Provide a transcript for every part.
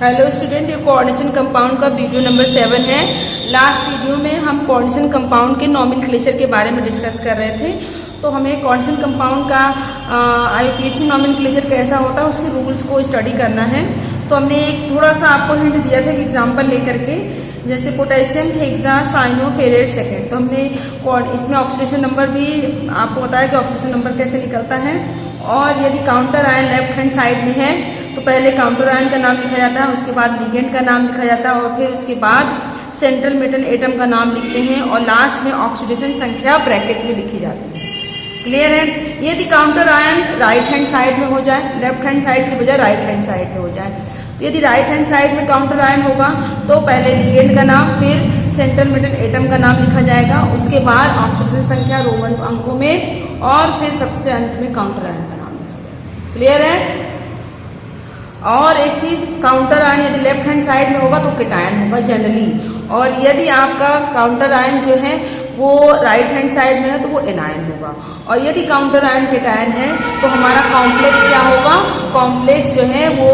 Hello student, ये coordination compound का video number 7 है। लास्ट वीडियो में हम कोऑर्डिनेशन कंपाउंड के नॉमेनक्लेचर के बारे में डिस्कस कर रहे थे। तो हमें कोऑर्डिनेशन कंपाउंड का आईपीएससी नॉमेनक्लेचर कैसा होता है उसके रूल्स को स्टडी करना है। तो हमने एक थोड़ा सा आपको हिंट दिया था कि एग्जाम्पल लेकर के, जैसे पोटेशियम हेक्सा साइनोफेरेट सेकेंड। तो हमने इसमें ऑक्सीडेशन नंबर भी आपको बताया कि ऑक्सीडेशन नंबर कैसे निकलता है। और यदि counter ion left hand side में है तो पहले काउंटर आयन का नाम लिखा जाता है, उसके बाद लिगेंड का नाम लिखा जाता है और फिर उसके बाद सेंट्रल मेटल एटम का नाम लिखते हैं और लास्ट में ऑक्सीडेशन संख्या ब्रैकेट में लिखी जाती है। क्लियर है? यदि counter ion right hand side में हो जाए, लेफ्ट हैंड साइड की बजाय राइट हैंड साइड में हो जाए, तो यदि राइट हैंड साइड में काउंटर आयन होगा तो पहले लिगेंड का नाम, फिर सेंट्रल मेटल एटम का नाम लिखा जाएगा, उसके बाद ऑक्सीडेशन संख्या रोमन अंकों में और फिर सबसे अंत में काउंटर आयन का नाम लिखा जाएगा। क्लियर है? और एक चीज, काउंटर आयन यदि लेफ्ट हैंड साइड में होगा तो केटायन होगा जनरली, और यदि आपका काउंटर आयन जो है वो राइट हैंड साइड में है तो वो एनायन होगा। और यदि काउंटर आयन केटायन है तो हमारा कॉम्प्लेक्स क्या होगा? कॉम्प्लेक्स जो है वो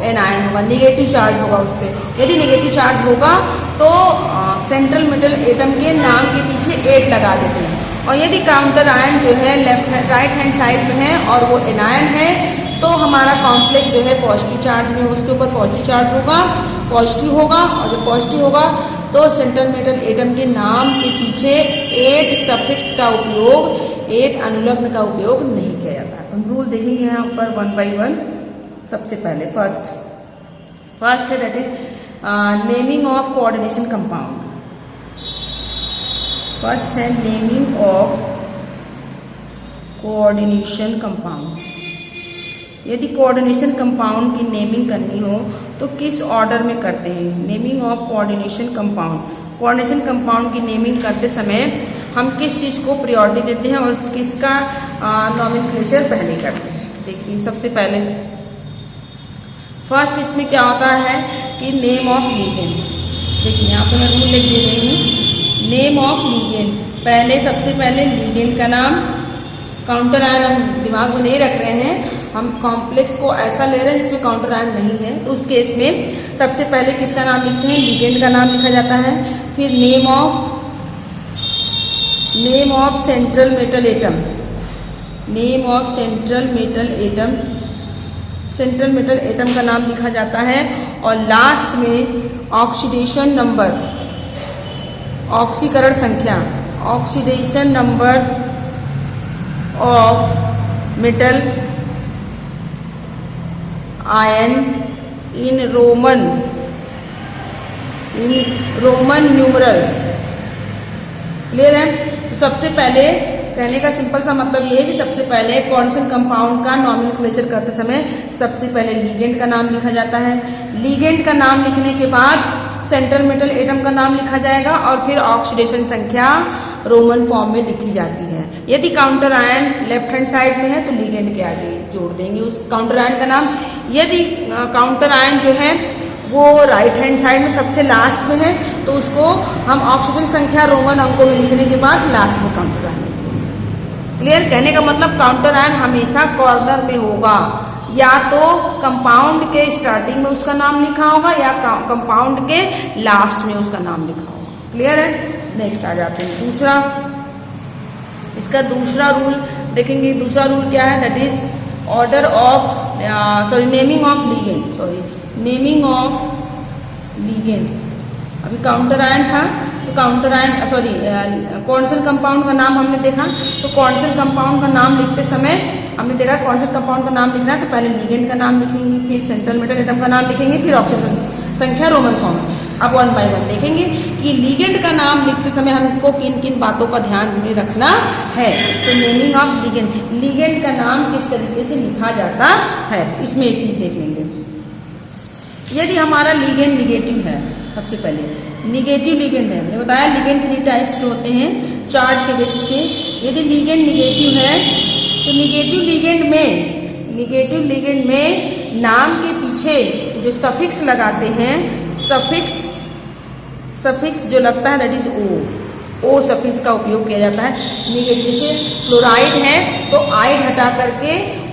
एनायन होगा, नेगेटिव चार्ज होगा उस पर। यदि नेगेटिव चार्ज होगा तो सेंट्रल मेटल एटम के नाम के पीछे 8 लगा देते हैं। और यदि काउंटर आयन जो है राइट हैंड साइड में है और वो एनायन है तो हमारा कॉम्प्लेक्स जो है पॉजिटिव चार्ज में, उसके ऊपर पॉजिटिव चार्ज होगा, पॉजिटिव होगा। और जब पॉजिटिव होगा तो सेंट्रल मेटल एटम के नाम के पीछे 8 सफिक्स का उपयोग, 8 अनुलग्न का उपयोग नहीं किया जाता। तो हम रूल देखेंगे यहाँ पर 1 by 1। सबसे पहले फर्स्ट है that is naming of coordination compound. First है नेमिंग ऑफ कोऑर्डिनेशन कंपाउंड। यदि कोऑर्डिनेशन कंपाउंड की नेमिंग करनी हो तो किस ऑर्डर में करते हैं? Naming of coordination compound. Coordination compound की नेमिंग करते समय हम किस चीज को प्रायोरिटी देते हैं और किसका नॉमेनक्लेचर पहले करते हैं? देखिए, सबसे पहले फर्स्ट इसमें क्या होता है कि नेम ऑफ लिगेंड। देखिए यहाँ पे मैं रूल लिख दे रही हूँ, नेम ऑफ लिगेंड। पहले सबसे पहले लिगेंड का नाम, काउंटर आयन हम दिमाग में नहीं रख रहे हैं, हम कॉम्प्लेक्स को ऐसा ले रहे हैं जिसमें काउंटर आयन नहीं है, तो उस केस में सबसे पहले किसका नाम लिखते हैं? लिगेंड का नाम लिखा जाता है। फिर name of central metal atom, name of central metal atom, central metal atom का नाम लिखा जाता है। और लास्ट में ऑक्सीडेशन नंबर, ऑक्सीकरण संख्या, oxidation number of metal ion in Roman numerals. Clear है? तो सबसे पहले कहने का सिंपल सा मतलब ये है कि सबसे पहले कोऑर्डिनेशन कंपाउंड का नॉमेनक्लेचर करते समय सबसे पहले लिगेंड का नाम लिखा जाता है। लिगेंड का नाम लिखने के बाद सेंट्रल मेटल एटम का नाम लिखा जाएगा और फिर ऑक्सीडेशन संख्या रोमन फॉर्म में लिखी जाती है। यदि counter ion left hand side में है तो लिगेंड के आगे जोड़ देंगे उस काउंटर आयन का नाम। यदि काउंटर आयन जो है वो राइट हैंड साइड में सबसे लास्ट में है तो उसको हम ऑक्सीजन संख्या रोमन अंकों में लिखने के बाद लास्ट में काउंटर आयन। क्लियर? कहने का मतलब काउंटर आयन हमेशा कॉर्नर में होगा, या तो कंपाउंड के स्टार्टिंग में उसका नाम लिखा होगा या कंपाउंड के लास्ट में उसका नाम लिखा होगा। क्लियर है? नेक्स्ट आ जाते हैं दूसरा। इसका दूसरा रूल देखेंगे। दूसरा रूल क्या है? That is order of naming of ligand. Naming of ligand. अभी काउंटर आयन था तो काउंटर आयन कोऑर्डिनेशन कंपाउंड का नाम हमने देखा। तो कोऑर्डिनेशन कंपाउंड का नाम लिखते समय हमने देखा कोऑर्डिनेशन कंपाउंड का नाम लिखना है तो पहले लिगेंड का नाम लिखेंगे, फिर सेंट्रल मेटल एटम का नाम लिखेंगे, फिर ऑक्सीजन संख्या रोमन फॉर्म में। अब 1 by 1 देखेंगे कि लिगेंड का नाम लिखते समय हमको किन किन बातों का ध्यान में रखना है। तो नेमिंग ऑफ लिगेंड, लिगेंड का नाम किस तरीके से लिखा जाता है, इसमें एक चीज देख लेंगे। यदि हमारा लिगेंड निगेटिव है, सबसे पहले निगेटिव लिगेंड है, हमने बताया लिगेंड 3 टाइप्स के होते हैं चार्ज के बेसिस पे। यदि लिगेंड निगेटिव है तो निगेटिव लिगेंड में नाम के पीछे जो सफिक्स लगाते हैं, सफिक्स जो लगता है दैट इज ओ सफिक्स का उपयोग किया जाता है। निगेटिव से क्लोराइड है तो आइड हटा करके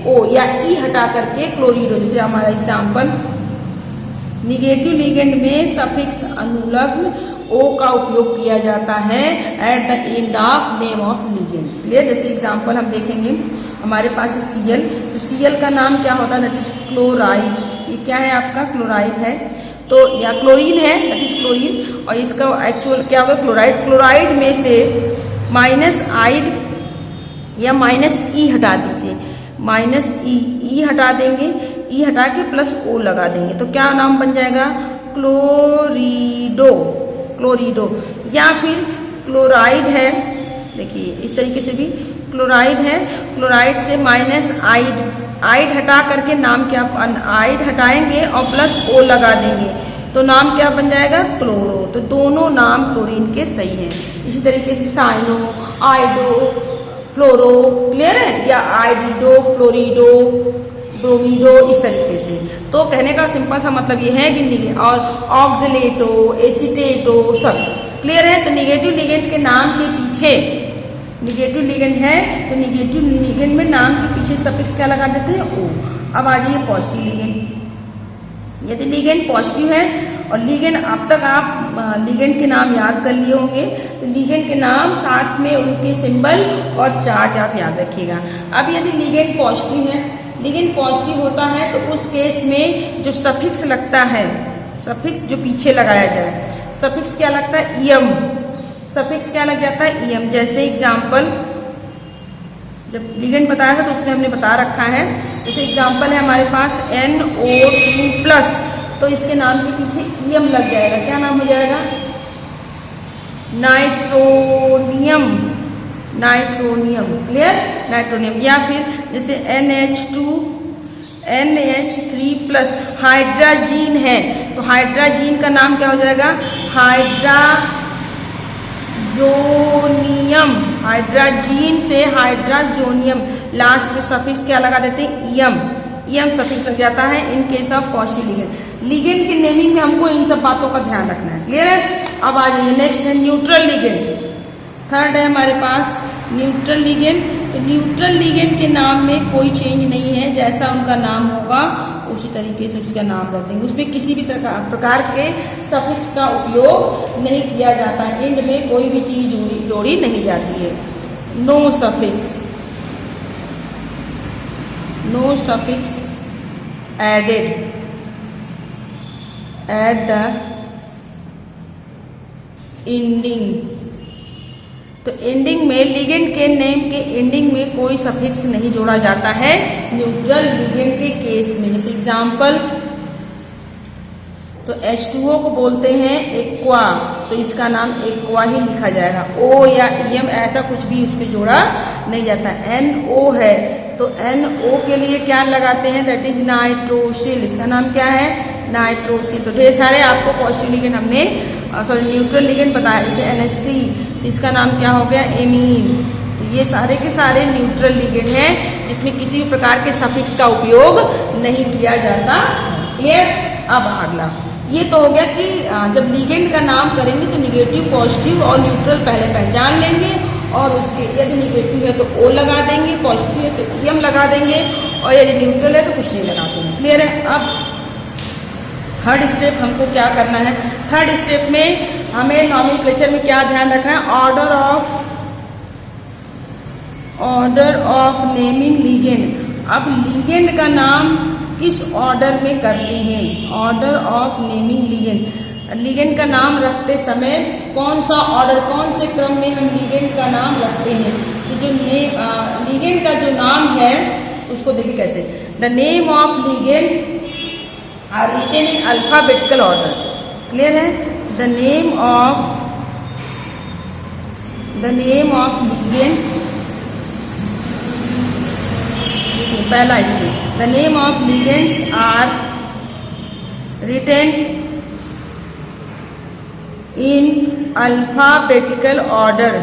ओ या ई हटा करके क्लोरीड हो। जैसे हमारा एग्जाम्पल निगेटिव लिगेंड में सफिक्स अनुलग्न ओ का उपयोग किया जाता है at the end of name of ligand. Clear. जैसे एग्जांपल हम देखेंगे, हमारे पास है Cl, तो Cl का नाम क्या होता है, दैट इज क्लोराइड। ये क्या है आपका, क्लोराइड है, तो या क्लोरीन है, दैट इज क्लोरीन, और इसका एक्चुअल क्या होगा, क्लोराइड। क्लोराइड में से माइनस आइड या माइनस ई हटा दीजिए, माइनस ई हटा देंगे, ई हटा के प्लस ओ लगा देंगे, तो क्या नाम बन जाएगा, क्लोरिडो, क्लोरिडो। या फिर क्लोराइड है, देखिए इस तरीके से भी क्लोराइड है, क्लोराइड से माइनस आइड, आइड हटा करके नाम क्या, आइड हटाएंगे और प्लस ओ लगा देंगे, तो नाम क्या बन जाएगा, क्लोरो। तो दोनों नाम क्लोरीन के सही हैं। इसी तरीके से साइनो, आइडो, फ्लोरो, क्लियर है, या आइडिडो, फ्लोरिडो, ब्रोमीडो, इस तरीके से। तो कहने का सिंपल सा मतलब ये है कि और ऑक्सिलेटो, एसिटेटो, सब क्लियर है। तो निगेटिव लिगेंड के नाम के पीछे, निगेटिव लिगेंड है तो निगेटिव लिगेंड में नाम के पीछे सफिक्स क्या लगा देते हैं, ओ। अब आ जाइए पॉजिटिव लिगेंड। यदि लिगेंड पॉजिटिव है, और लिगेंड अब तक आप लिगेंड के नाम याद कर लिए होंगे, तो लिगेंड के नाम साथ में उनके सिंबल और चार्ज आप याद रखिएगा। अब यदि लिगेंड पॉजिटिव है, लिगेंड पॉजिटिव होता है, तो उस केस में जो सफिक्स लगता है, सफिक्स जो पीछे लगाया जाए, सफिक्स क्या लगता है, ईएम, सफिक्स क्या लग जाता है, ईएम। जैसे एग्जाम्पल, जब लिगेंड बताया था तो उसमें हमने बता रखा है, जैसे एग्जाम्पल है हमारे पास NO2+, तो इसके नाम के पीछे ईएम लग जाएगा, क्या नाम हो जाएगा, नाइट्रोनियम, नाइट्रोनियम, क्लियर, नाइट्रोनियम। या फिर जैसे NH3+, हाइड्राजीन है, तो हाइड्राजीन का नाम क्या हो जाएगा, हाइड्राजोनियम, हाइड्राजीन से हाइड्राजोनियम, लास्ट में सफिक्स क्या लगा देते हैं, ईएम, ईएम सफिक्स लग जाता है in case of positive ligand. Ligand के नेमिंग में हमको इन सब बातों का ध्यान रखना है, क्लियर है। अब आ जाइए नेक्स्ट है न्यूट्रल लिगेंड। थर्ड है हमारे पास न्यूट्रल लिगेंड। तो न्यूट्रल लिगेंड के नाम में कोई चेंज नहीं है, जैसा उनका नाम होगा उसी तरीके से उसका नाम रख देंगे, उसमें किसी भी प्रकार के सफिक्स का उपयोग नहीं किया जाता है, एंड में कोई भी चीज जोड़ी नहीं जाती है। No suffix, no suffix added at the ending. तो एंडिंग में, लिगेंड के नेम के एंडिंग में कोई सफिक्स नहीं जोड़ा जाता है न्यूट्रल लिगेंड के केस में। जैसे एग्जाम्पल, तो H2O को बोलते हैं एक्वा, तो इसका नाम एक्वा ही लिखा जाएगा, O या EM ऐसा कुछ भी उसमें जोड़ा नहीं जाता। NO है, तो NO के लिए क्या लगाते हैं, दैट इज नाइट्रोसिल, इसका नाम क्या है, नाइट्रोसिल। तो ढेर सारे आपको पॉजिटिव लिगेंड हमने, सॉरी न्यूट्रल लिगेंड बताया, जैसे NH3, इसका नाम क्या हो गया, एमीन। तो ये सारे के सारे न्यूट्रल लिगेंड हैं जिसमें किसी भी प्रकार के सफिक्स का उपयोग नहीं किया जाता। क्लियर। अब अगला, ये तो हो गया कि जब लिगेंड का नाम करेंगे तो निगेटिव, पॉजिटिव और न्यूट्रल पहले पहचान लेंगे, और उसके यदि निगेटिव है तो O लगा देंगे, पॉजिटिव है तो EM लगा देंगे, और यदि न्यूट्रल है तो कुछ नहीं लगा देंगे। क्लियर है। अब थर्ड स्टेप हमको क्या करना है, थर्ड स्टेप में हमें नॉमेनक्लेचर में क्या ध्यान रखना है, ऑर्डर ऑफ नेमिंग लिगेंड। अब लिगेंड का नाम किस ऑर्डर में करते हैं, order of naming ligand. Ligand का नाम रखते समय कौन सा ऑर्डर, कौन से क्रम में हम लिगेंड का नाम रखते हैं। तो जो लिगेंड का जो नाम है उसको देखिए कैसे, the name of ligand are written in alphabetical order. Clear है। द नेम ऑफ लिगेंड, पहला इसमें, the name of ligands are written in alphabetical order,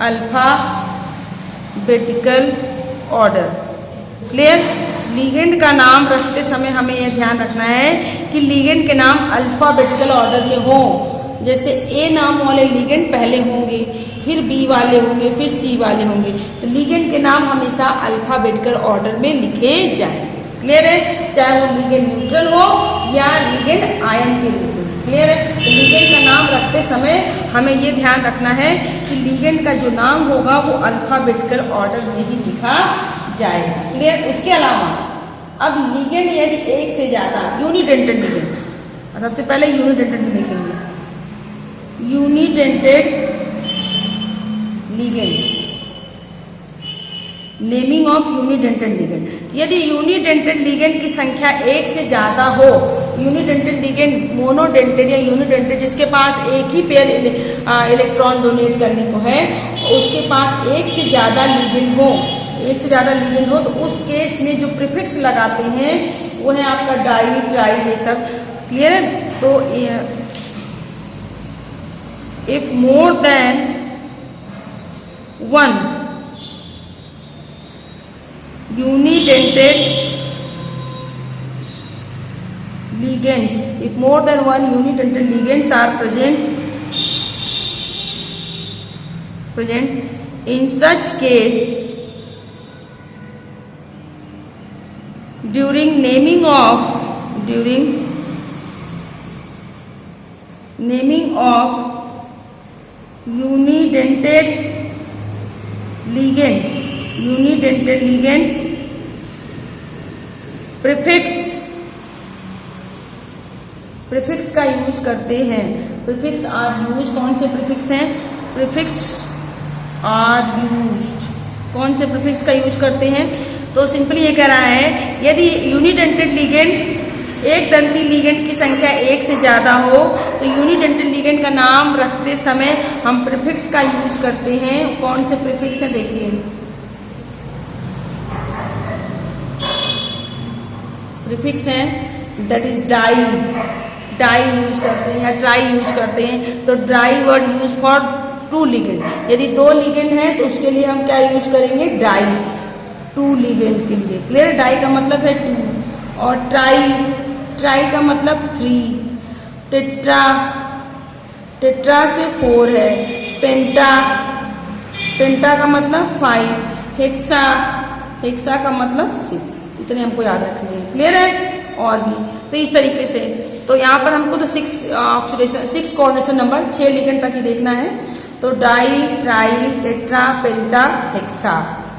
alphabetical order. Clear. Ligand का नाम रखते समय हमें यह ध्यान रखना है कि लिगेंड के नाम अल्फाबेटिकल ऑर्डर में हो। जैसे A नाम वाले लिगेंड पहले होंगे, फिर B वाले होंगे, फिर C वाले होंगे, तो लिगेंड के नाम हमेशा अल्फाबेटिकल ऑर्डर में लिखे जाएं। क्लियर है, चाहे वो लिगेंड न्यूट्रल हो या लिगेंड आयन के रूप में। क्लियर है, तो लिगेंड का नाम रखते समय हमें ये ध्यान रखना है कि लिगेंड का जो नाम होगा वो अल्फाबेटिकल ऑर्डर में ही लिखा जाएगा। क्लियर, उसके अलावा अब लिगेंड यदि एक से ज्यादा यूनिडेंटेड लिगेंड, सबसे पहले यूनिडेंटेड में देखेंगे, unidentate ligand, naming of unidentate ligand. यदि यूनिडेंटेड लिगेंड की संख्या एक से ज्यादा हो, यूनिडेंटेड लिगेंड मोनोडेंटेड या यूनिडेंटेड जिसके पास एक ही पेयर इलेक्ट्रॉन डोनेट करने को है, उसके पास एक से ज्यादा लिगेंड हो, तो उस केस में जो प्रीफिक्स लगाते हैं वो है आपका डाई, ट्राई, ये सब। क्लियर है, तो if more than one unidented ligands, if more than one unidented ligands are present in such case, during naming of unidented ligands prefix का यूज करते हैं। प्रीफिक्स आर यूज, कौन से प्रीफिक्स हैं? प्रीफिक्स आर यूज्ड, कौन से prefix का use करते हैं? तो सिंपली ये कह रहा है, यदि यूनिडेंटेड लिगेंड, एक दंती लिगेंड की संख्या एक से ज्यादा हो तो यूनिडेंटेड लिगेंड का नाम रखते समय हम प्रीफिक्स का यूज करते हैं। कौन से प्रीफिक्स है देखिए, प्रीफिक्स है दैट इज डाई यूज करते हैं या ट्राई यूज करते हैं। तो tri word use for two ligand, यदि दो लिगेंड है तो उसके लिए हम क्या यूज करेंगे? डाई, टू लिगेंड के लिए। क्लियर, डाई का मतलब है टू, और ट्राई का मतलब थ्री, टेट्रा से फोर है, पेंटा का मतलब फाइव, हेक्सा का मतलब सिक्स। इतने हमको याद रखने हैं। क्लियर है, और भी तो इस तरीके से। तो यहाँ पर हमको तो सिक्स कोऑर्डिनेशन नंबर 6 लिगेंड तक ही देखना है। तो डाई, ट्राई, टेट्रा, पेंटा, हेक्सा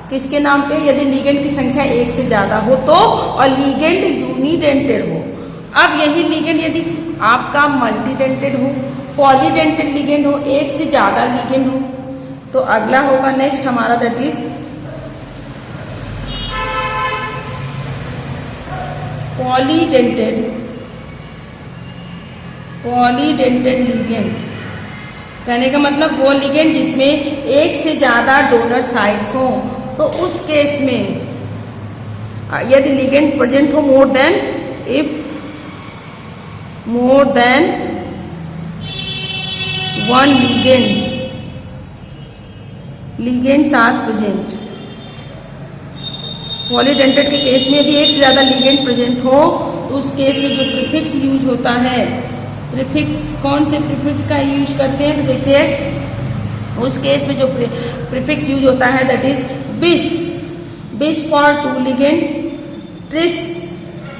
किसके नाम पे? यदि लिगेंड की संख्या एक से ज्यादा हो तो, और लिगेंड यूनिडेंटेड हो। अब यही लिगेंड यदि आपका मल्टीडेंटेड हो, पॉलीडेंटेड लिगेंड हो, एक से ज्यादा लिगेंड हो, तो अगला होगा नेक्स्ट हमारा दैट इज पॉलीडेंटेड लिगेंड। कहने का मतलब वो लिगेंड जिसमें एक से ज्यादा डोनर साइट्स हो। तो उस केस में यदि लिगेंड प्रेजेंट हो more than one ligands are present. Polydentate के केस में यदि एक से ज्यादा लिगेंड प्रेजेंट हो तो उस केस में जो प्रीफिक्स यूज होता है, प्रीफिक्स कौन से प्रीफिक्स का यूज करते हैं? तो देखिए उस केस में जो प्रीफिक्स यूज होता है that is bis for two ligand, tris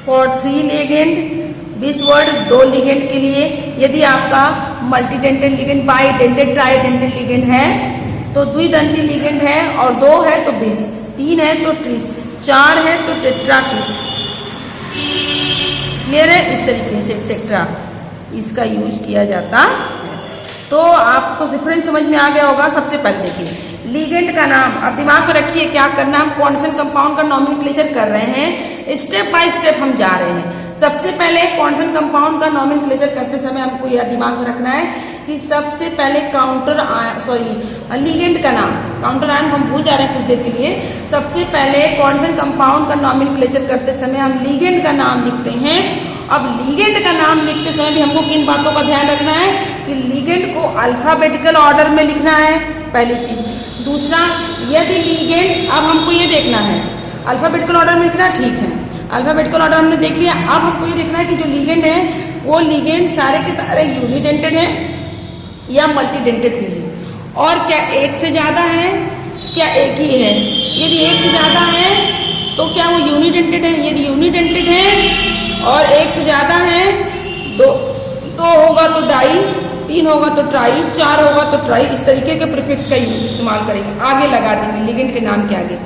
for three ligand, bis word दो लिगेंड के लिए। यदि आपका multidentate ligand, bidentate, tridentate ligand है तो द्विदंती लिगेंड है, और दो है तो बिस, तीन है तो ट्रिस, चार है तो टेट्राकिस। क्लियर है, इस तरीके से एक्सेट्रा इसका यूज किया जाता है। तो आपको डिफरेंस समझ में आ गया होगा। सबसे पहले देखिए लिगेंड का नाम, अब दिमाग में रखिए क्या करना, हम कॉन्सेंट कंपाउंड का नॉमेनक्लेचर कर रहे हैं, स्टेप बाय स्टेप हम जा रहे हैं। सबसे पहले कॉन्सेंट कंपाउंड का नॉमेनक्लेचर करते समय हमको यह दिमाग में रखना है कि सबसे पहले लिगेंड का नाम, काउंटर आयन हम भूल जा रहे हैं कुछ देर के लिए। सबसे पहले कॉन्सेंट कंपाउंड का नॉमेनक्लेचर करते समय हम लिगेंड का नाम लिखते हैं। अब लिगेंड का नाम लिखते समय भी हमको किन बातों का ध्यान रखना है कि लिगेंड को अल्फाबेटिकल ऑर्डर में लिखना है, पहली चीज। दूसरा, यदि लिगेंड, अब हमको ये देखना है अल्फाबेटिकल ऑर्डर में लिखना, ठीक है, अल्फाबेटिकल ऑर्डर हमने देख लिया। अब हमको ये देखना है कि जो लिगेंड है वो लिगेंड सारे के सारे यूनिडेंटेड है या मल्टीडेंटेड भी है, और क्या एक से ज्यादा है, क्या एक ही है। यदि एक से ज्यादा है तो क्या वो यूनिडेंटेड है? यदि यूनिडेंटेड है और एक से ज़्यादा है, दो होगा तो डाई, 3 होगा तो ट्राई, 4 होगा तो ट्राई, इस तरीके के प्रीफिक्स का इस्तेमाल करेंगे, आगे लगा देंगे लिगेंड के नाम के आगे।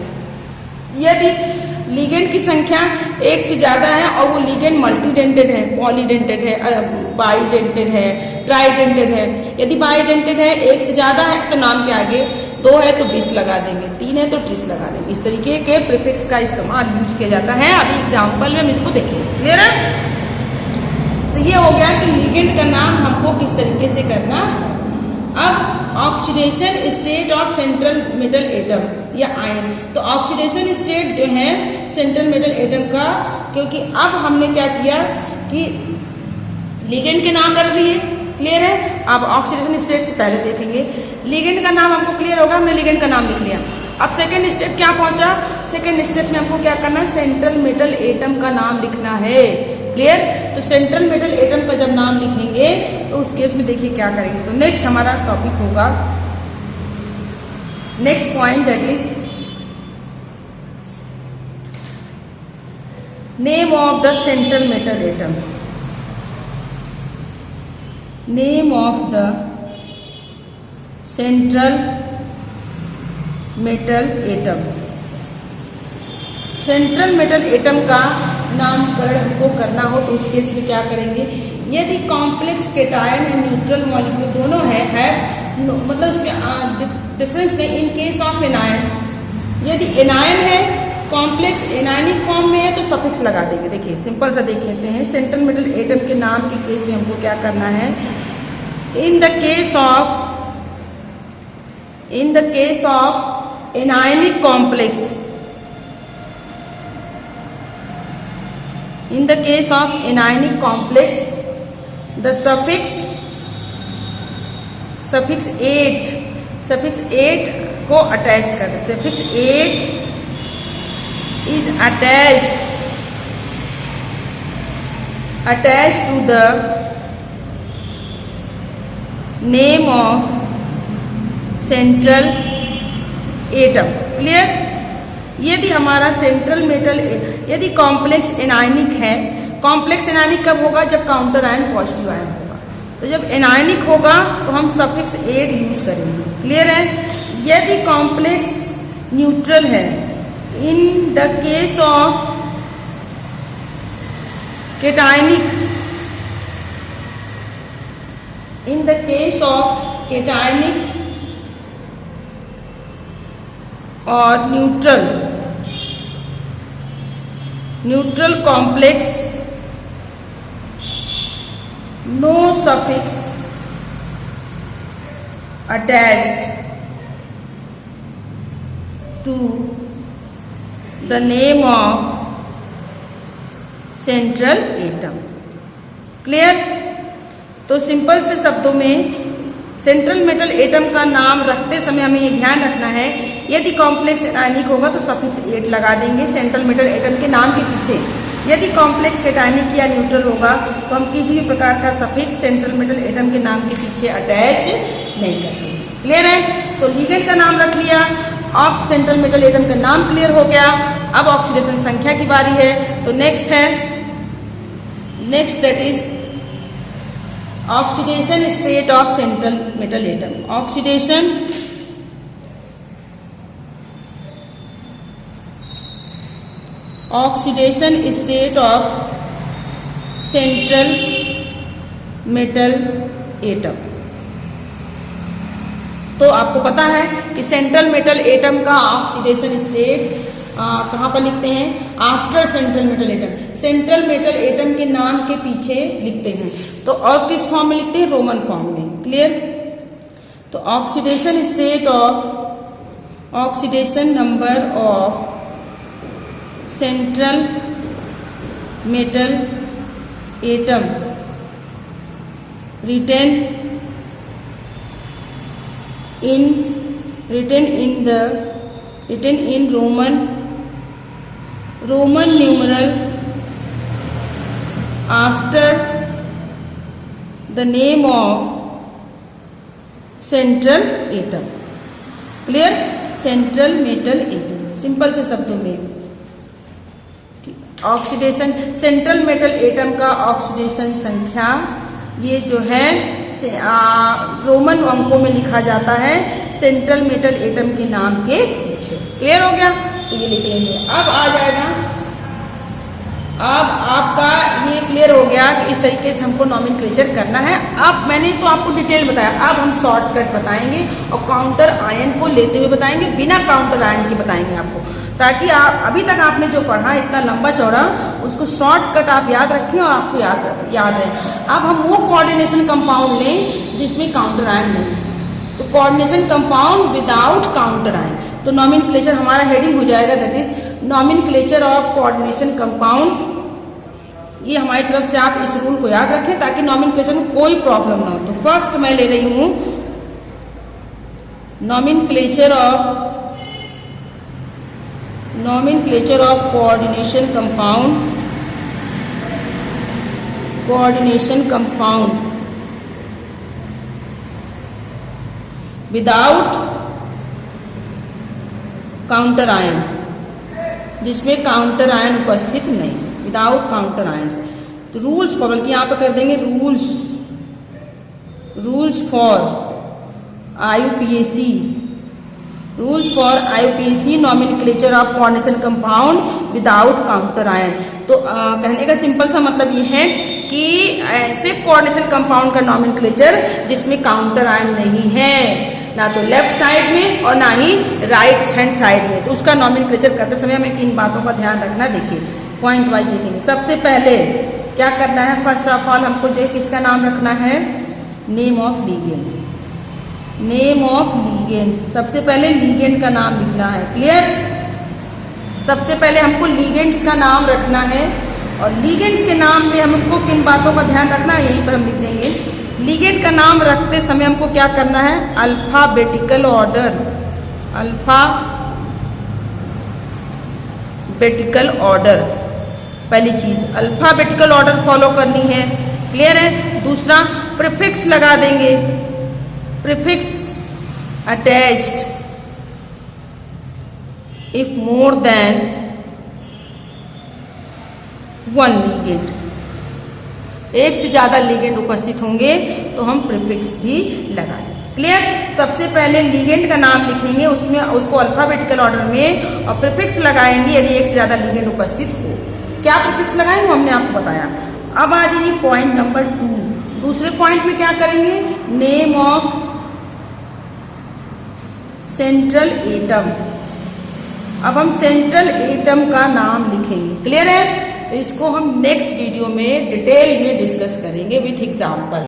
यदि लिगेंड की संख्या एक से ज़्यादा है और वो लिगेंड मल्टीडेंटेड है, पॉलीडेंटेड है, बाईडेंटेड है, ट्राईडेंटेड है। यदि बाईडेंटेड है, एक से ज़्यादा है तो नाम के आगे 2 है तो बिस लगा देंगे, 3 है तो ट्रिस लगा देंगे। इस तरीके के प्रीफिक्स का इस्तेमाल यूज किया जाता है। अभी एग्जाम्पल में हम इसको देखेंगे। क्लियर है? तो ये हो गया कि लिगेंड का नाम हमको किस तरीके से करना। अब oxidation state of central metal atom या आयन, तो ऑक्सीडेशन स्टेट जो है सेंट्रल मेटल एटम का, क्योंकि अब हमने क्या किया कि लिगेंड के नाम रख लिए। क्लियर है? अब ऑक्सीडेशन स्टेट से पहले देखेंगे। लिगेंड का नाम हमको क्लियर होगा, हमने लिगेंड का नाम लिख लिया। अब सेकेंड स्टेप क्या पहुंचा? सेकेंड स्टेप में हमको क्या करना है? सेंट्रल मेटल एटम का नाम लिखना है। क्लियर? तो सेंट्रल मेटल एटम का जब नाम लिखेंगे तो उस केस में देखिए क्या करेंगे। तो नेक्स्ट हमारा टॉपिक होगा, next point that is name of the central metal atom. Name of the central metal atom. Central metal atom का नामकरण हमको करना हो तो उस केस में क्या करेंगे? यदि complex cation and neutral molecule दोनों है मतलब उसमें डिफरेंस नहीं। इन केस ऑफ एनायन, यदि एनायन है, कॉम्प्लेक्स एनायनिक फॉर्म में है तो सफिक्स लगा देंगे। देखिए सिंपल सा देख लेते हैं। सेंट्रल मेटल एटम के नाम के केस में हमको क्या करना है? In the case of anionic complex, in the case of anionic complex, the suffix 8 को अटैच कर दे। suffix 8 is attached to the name of central atom। Clear? यदि हमारा सेंट्रल मेटल, यदि कॉम्प्लेक्स एनायनिक है, कॉम्प्लेक्स एनायनिक कब होगा? जब counter ion positive ion होगा। तो जब एनायनिक होगा तो हम सफिक्स 8 यूज करेंगे। क्लियर है? यदि कॉम्प्लेक्स न्यूट्रल है, in the case of cationic, in the case of cationic और neutral complex, no suffix attached to the name of central atom. Clear? तो सिंपल से शब्दों में सेंट्रल मेटल एटम का नाम रखते समय हमें ये ध्यान रखना है, यदि कॉम्प्लेक्स एनायनिक होगा तो सफिक्स 8 लगा देंगे सेंट्रल मेटल एटम के नाम के पीछे। यदि कॉम्प्लेक्स केटायनिक या न्यूट्रल होगा तो हम किसी भी प्रकार का सफिक्स सेंट्रल मेटल एटम के नाम के पीछे अटैच नहीं करेंगे। क्लियर है? तो लिगेंड का नाम रख लिया, अब सेंट्रल मेटल एटम का नाम क्लियर हो गया। अब ऑक्सीडेशन संख्या की बारी है। तो next that is oxidation state of central metal atom. Oxidation state of central metal atom. तो आपको पता है कि सेंट्रल मेटल एटम का ऑक्सीडेशन स्टेट कहाँ पर लिखते हैं? After central metal atom. Central metal atom के नाम के पीछे लिखते हैं। तो और किस फॉर्म में लिखते हैं? रोमन फॉर्म में। क्लियर? तो oxidation state of oxidation number of central metal atom written in Roman numeral after the name of central atom। Clear? Central metal atom, simple से शब्दों में। ऑक्सीडेशन सेंट्रल मेटल एटम का oxidation संख्या, ये जो है रोमन अंकों में लिखा जाता है सेंट्रल मेटल एटम के नाम के पीछे। क्लियर हो गया? तो ये लिख लेंगे। अब आ जाएगा, अब आपका ये क्लियर हो गया कि इस तरीके से हमको नॉमेनक्लेचर करना है। अब मैंने तो आपको डिटेल बताया, अब हम शॉर्टकट बताएंगे और काउंटर आयन को लेते हुए बताएंगे, बिना काउंटर आयन के बताएंगे आपको, ताकि आप अभी तक आपने जो पढ़ा इतना लंबा चौड़ा उसको शॉर्टकट आप याद रखें और आपको याद है। अब हम वो कोऑर्डिनेशन कंपाउंड लें जिसमें काउंटर आयन नहीं, तो coordination compound without counter ion. तो नॉमेनक्लेचर हमारा हेडिंग हो जाएगा, that is nomenclature of coordination compound. ये हमारी तरफ से आप इस रूल को याद रखें ताकि नॉमेनक्लेचर में कोई प्रॉब्लम ना हो। तो फर्स्ट मैं ले रही हूं nomenclature of coordination compound without counter ion, जिसमें काउंटर आयन उपस्थित नहीं, विदाउट काउंटर आयंस। तो रूल्स फॉर, बल्कि यहां पर कर देंगे rules for IUPAC nomenclature of coordination compound without counter ion. तो कहने का सिंपल सा मतलब ये है कि ऐसे कोऑर्डिनेशन कंपाउंड का नॉमेनक्लेचर जिसमें काउंटर आयन नहीं है, ना तो लेफ्ट साइड में और ना ही राइट हैंड साइड में, तो उसका नॉमेनक्लेचर करते समय हमें किन बातों का ध्यान रखना, देखिए पॉइंट वाइज देखेंगे। सबसे पहले क्या करना है, फर्स्ट ऑफ ऑल हमको जो है किसका नाम रखना है, नेम ऑफ लीगेंड। सबसे पहले लीगेंड का नाम लिखना है। क्लियर? सबसे पहले हमको लीगेंड्स का नाम रखना है, और लीगेंड्स के नाम में हमको किन बातों का ध्यान रखना है, यहीं पर हम लिख देंगे। लीगेंड का नाम रखते समय हमको क्या करना है, अल्फाबेटिकल ऑर्डर, पहली चीज अल्फाबेटिकल ऑर्डर फॉलो करनी है। क्लियर है? दूसरा प्रीफिक्स लगा देंगे, prefix attached if more than one ligand, एक से ज्यादा लीगेंड उपस्थित होंगे तो हम प्रीफिक्स भी लगाएं। क्लियर? सबसे पहले लीगेंड का नाम लिखेंगे, उसमें उसको अल्फाबेटिकल ऑर्डर में और प्रीफिक्स लगाएंगे यदि एक से ज्यादा लीगेंड उपस्थित हो। क्या प्रीफिक्स लगाएंगे हमने आपको बताया। अब आ जाइए पॉइंट नंबर 2। दूसरे पॉइंट में क्या करेंगे, नेम ऑफ सेंट्रल एटम। अब हम सेंट्रल एटम का नाम लिखेंगे। क्लियर है? तो इसको हम नेक्स्ट वीडियो में डिटेल में डिस्कस करेंगे विथ एग्जाम्पल।